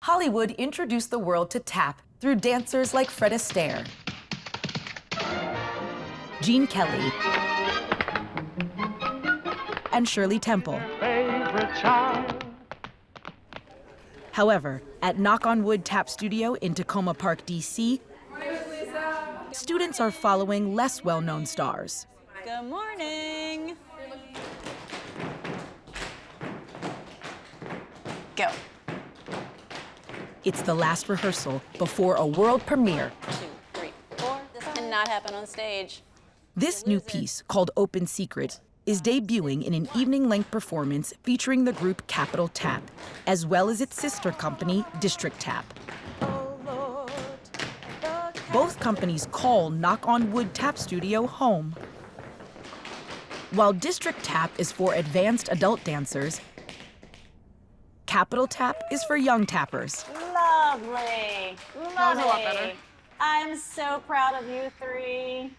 Hollywood introduced the world to tap through dancers like Fred Astaire, Gene Kelly, and Shirley Temple. However, at Knock on Wood Tap Studio in Tacoma Park, D.C., students are following less well-known stars. Good morning. Go. It's the last rehearsal before a world premiere. 2, 3, 4. This cannot happen on stage. This new piece, called Open Secret, is debuting in an evening-length performance featuring the group Capital Tap, as well as its sister company, District Tap. Both companies call Knock on Wood Tap Studio home. While District Tap is for advanced adult dancers, Capital Tap is for young tappers. Lovely. That was a lot better. I'm so proud of you three.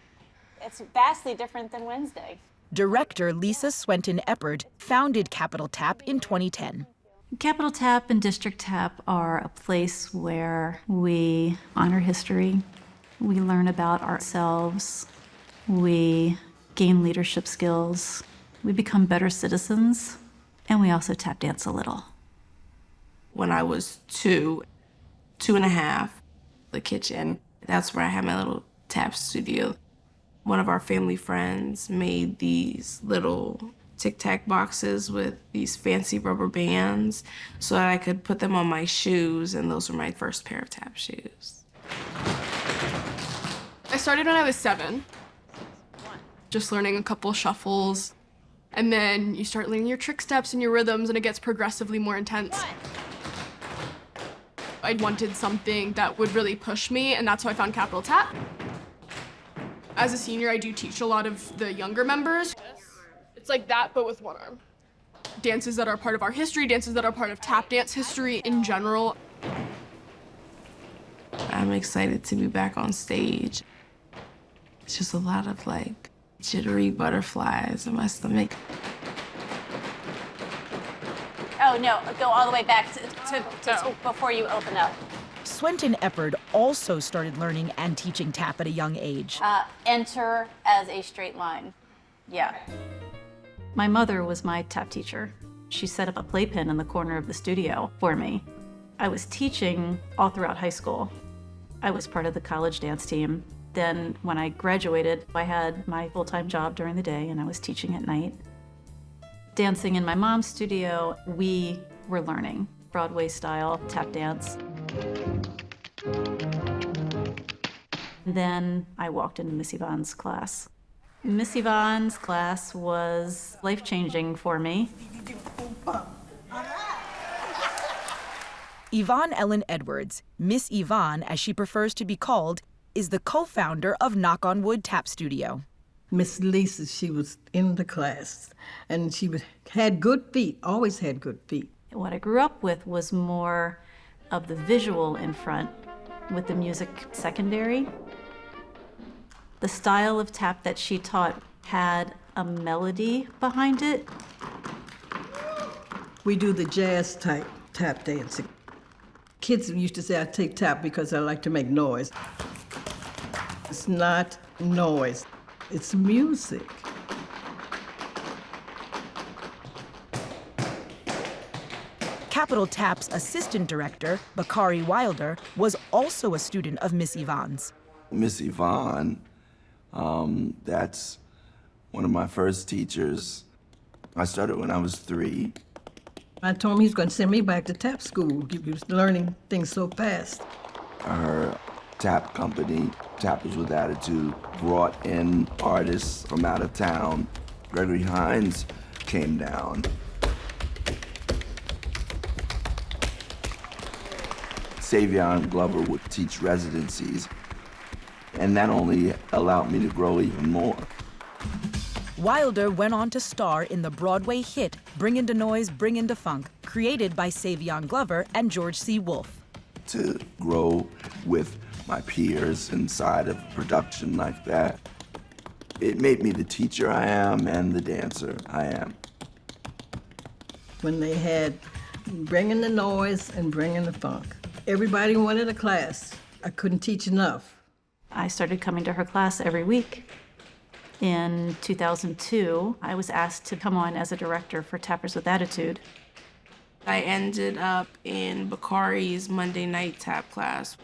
It's vastly different than Wednesday. Director Lisa Swenton-Eppard founded Capital Tap in 2010. Capital Tap and District Tap are a place where we honor history, we learn about ourselves, we gain leadership skills, we become better citizens, and we also tap dance a little. When I was 2 and a half, the kitchen, that's where I had my little tap studio. One of our family friends made these little tic-tac boxes with these fancy rubber bands so that I could put them on my shoes, and those were my first pair of tap shoes. I started when I was 7, just learning a couple shuffles, and then you start learning your trick steps and your rhythms, and it gets progressively more intense. I wanted something that would really push me, and that's how I found Capital Tap. As a senior, I do teach a lot of the younger members. It's like that, but with one arm. Dances that are part of our history, dances that are part of tap dance history in general. I'm excited to be back on stage. It's just a lot of like jittery butterflies in my stomach. Oh, no, go all the way back to before you open up. Swenton-Eppard also started learning and teaching tap at a young age. Enter as a straight line. Yeah. My mother was my tap teacher. She set up a playpen in the corner of the studio for me. I was teaching all throughout high school. I was part of the college dance team. Then when I graduated, I had my full-time job during the day and I was teaching at night. Dancing in my mom's studio, we were learning Broadway-style tap dance. Then I walked into Miss Yvonne's class. Miss Yvonne's class was life-changing for me. Yvonne Ellen Edwards, Miss Yvonne as she prefers to be called, is the co-founder of Knock on Wood Tap Studio. Miss Lisa, she was in the class, and she had good feet, always had good feet. What I grew up with was more of the visual in front, with the music secondary. The style of tap that she taught had a melody behind it. We do the jazz type tap dancing. Kids used to say I take tap because I like to make noise. It's not noise, it's music. Capital Tap's assistant director, Bakari Wilder, was also a student of Miss Yvonne's. Miss Yvonne, that's one of my first teachers. I started when I was 3. I told him he's going to send me back to tap school. He was learning things so fast. Her tap company, Tappers with Attitude, brought in artists from out of town. Gregory Hines came down. Savion Glover would teach residencies, and that only allowed me to grow even more. Wilder went on to star in the Broadway hit Bring Into Noise, Bring Into Funk, created by Savion Glover and George C. Wolfe. To grow with my peers inside of production like that, it made me the teacher I am and the dancer I am. When they had bringing the noise and bringing the funk. Everybody wanted a class. I couldn't teach enough. I started coming to her class every week. In 2002, I was asked to come on as a director for Tappers with Attitude. I ended up in Bakari's Monday night tap class.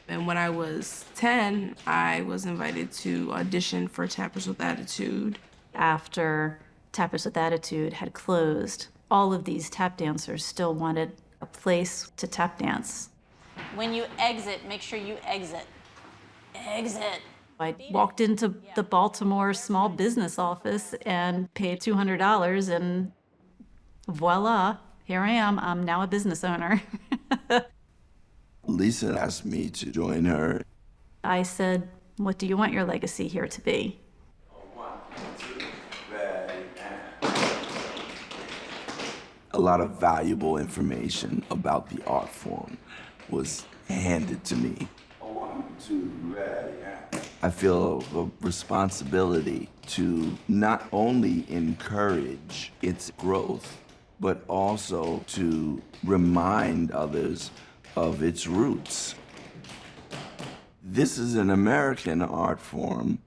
And when I was 10, I was invited to audition for Tappers with Attitude. After Tappers with Attitude had closed, all of these tap dancers still wanted a place to tap dance. When you exit, make sure you exit. Exit. I walked into the Baltimore small business office and paid $200, and voila, here I am. I'm now a business owner. Lisa asked me to join her. I said, what do you want your legacy here to be? A lot of valuable information about the art form was handed to me. I feel a responsibility to not only encourage its growth, but also to remind others of its roots. This is an American art form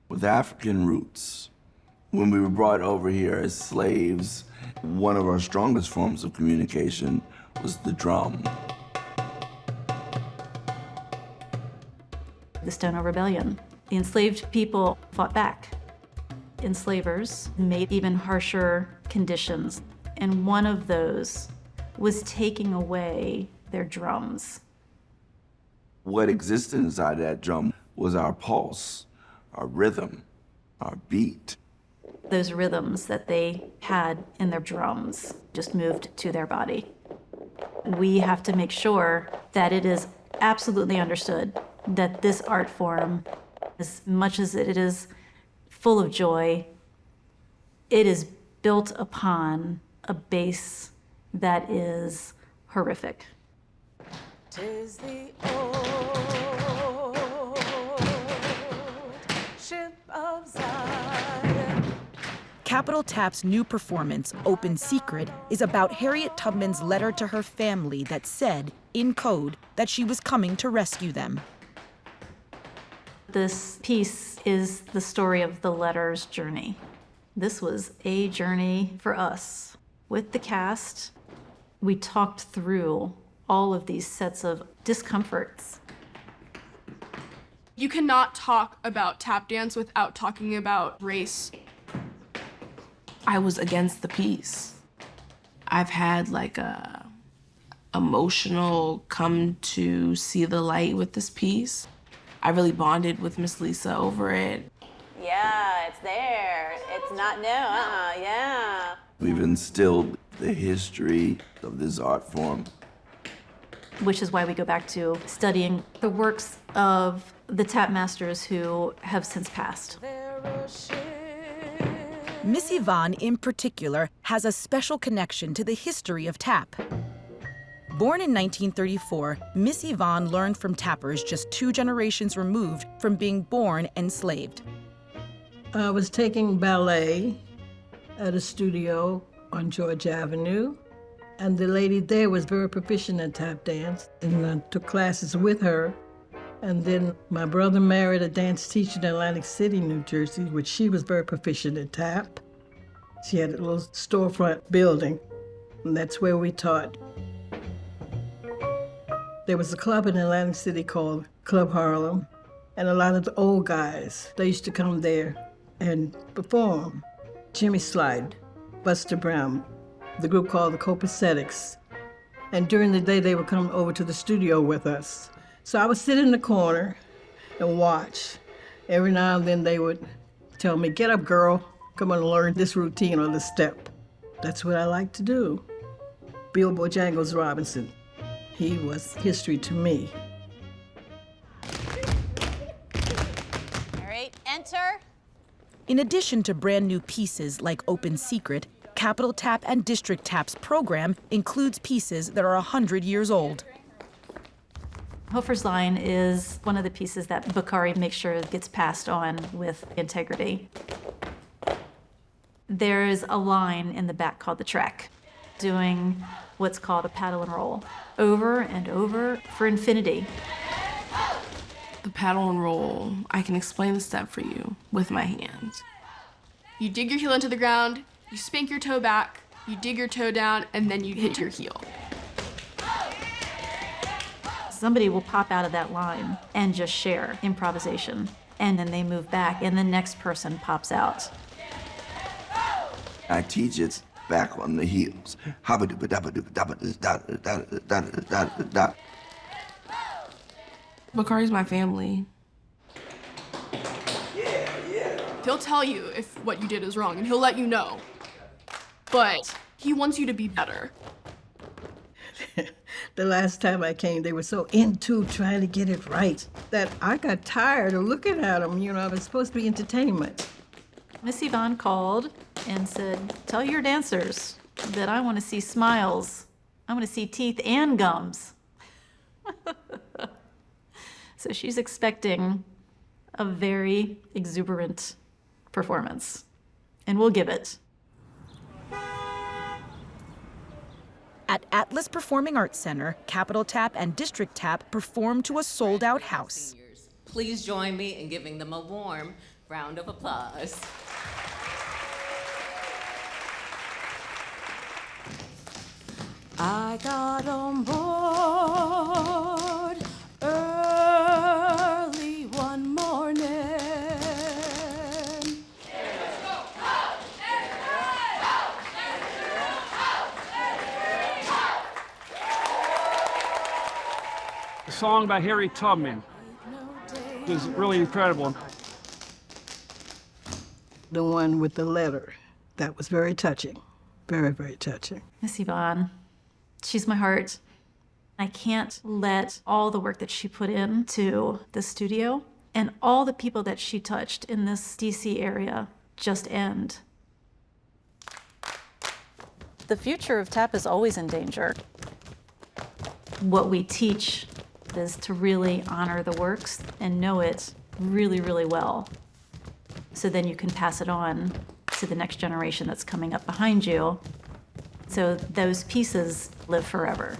with African roots. When we were brought over here as slaves, one of our strongest forms of communication was the drum. The Stono Rebellion. The enslaved people fought back. Enslavers made even harsher conditions, and one of those was taking away their drums. What existed inside that drum was our pulse, our rhythm, our beat. Those rhythms that they had in their drums just moved to their body. We have to make sure that it is absolutely understood that this art form, as much as it is full of joy, it is built upon a base that is horrific. 'Tis the old ship of Zion. Capitol Tap's new performance, Open Secret, is about Harriet Tubman's letter to her family that said, in code, that she was coming to rescue them. This piece is the story of the letter's journey. This was a journey for us. With the cast, we talked through all of these sets of discomforts. You cannot talk about tap dance without talking about race. I was against the piece. I've had like a emotional come to see the light with this piece. I really bonded with Miss Lisa over it. Yeah, it's there. It's not yeah. We've instilled the history of this art form. Which is why we go back to studying the works of the tap masters who have since passed. Miss Yvonne, in particular, has a special connection to the history of tap. Born in 1934, Miss Yvonne learned from tappers just 2 generations removed from being born enslaved. I was taking ballet at a studio on George Avenue, and the lady there was very proficient in tap dance, and I took classes with her. And then my brother married a dance teacher in Atlantic City, New Jersey, which she was very proficient in tap. She had a little storefront building, and that's where we taught. There was a club in Atlantic City called Club Harlem, and a lot of the old guys, they used to come there and perform. Jimmy Slide, Buster Brown, the group called the Copacetics. And during the day, they would come over to the studio with us. So I would sit in the corner and watch. Every now and then they would tell me, "Get up, girl, come on and learn this routine or this step." That's what I like to do. Bill Bojangles Robinson, he was history to me. All right, enter. In addition to brand new pieces like Open Secret, Capitol Tap and District Tap's program includes pieces that are 100 years old. Hofer's line is one of the pieces that Bakari makes sure gets passed on with integrity. There's a line in the back called the track. doing what's called a paddle and roll, over and over for infinity. The paddle and roll, I can explain the step for you with my hands. You dig your heel into the ground, you spank your toe back, you dig your toe down, and then you hit your heel. Somebody will pop out of that line and just share improvisation. And then they move back, and the next person pops out. I teach it back on the heels. Bakari's my family. He'll tell you if what you did is wrong, and he'll let you know. But he wants you to be better. The last time I came, they were so into trying to get it right that I got tired of looking at them. You know, it was supposed to be entertainment. Miss Yvonne called and said, tell your dancers that I want to see smiles. I want to see teeth and gums. So she's expecting a very exuberant performance, and we'll give it. At Atlas Performing Arts Center, Capital Tap and District Tap perform to a sold-out house. Please join me in giving them a warm round of applause. I got on board early one morning. A song by Harry Tubman. It was really incredible. The one with the letter, that was very touching. Very, very touching. Miss Yvonne, she's my heart. I can't let all the work that she put into the studio and all the people that she touched in this DC area just end. The future of tap is always in danger. What we teach is to really honor the works and know it really, really well. So then you can pass it on to the next generation that's coming up behind you. So those pieces live forever.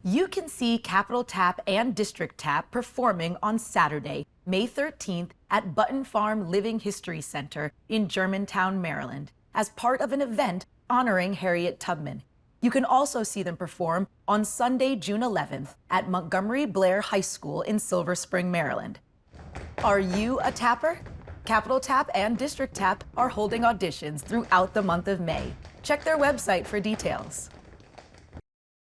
You can see Capital Tap and District Tap performing on Saturday, May 13th at Button Farm Living History Center in Germantown, Maryland, as part of an event honoring Harriet Tubman. You can also see them perform on Sunday, June 11th at Montgomery Blair High School in Silver Spring, Maryland. Are you a tapper? Capital Tap and District Tap are holding auditions throughout the month of May. Check their website for details.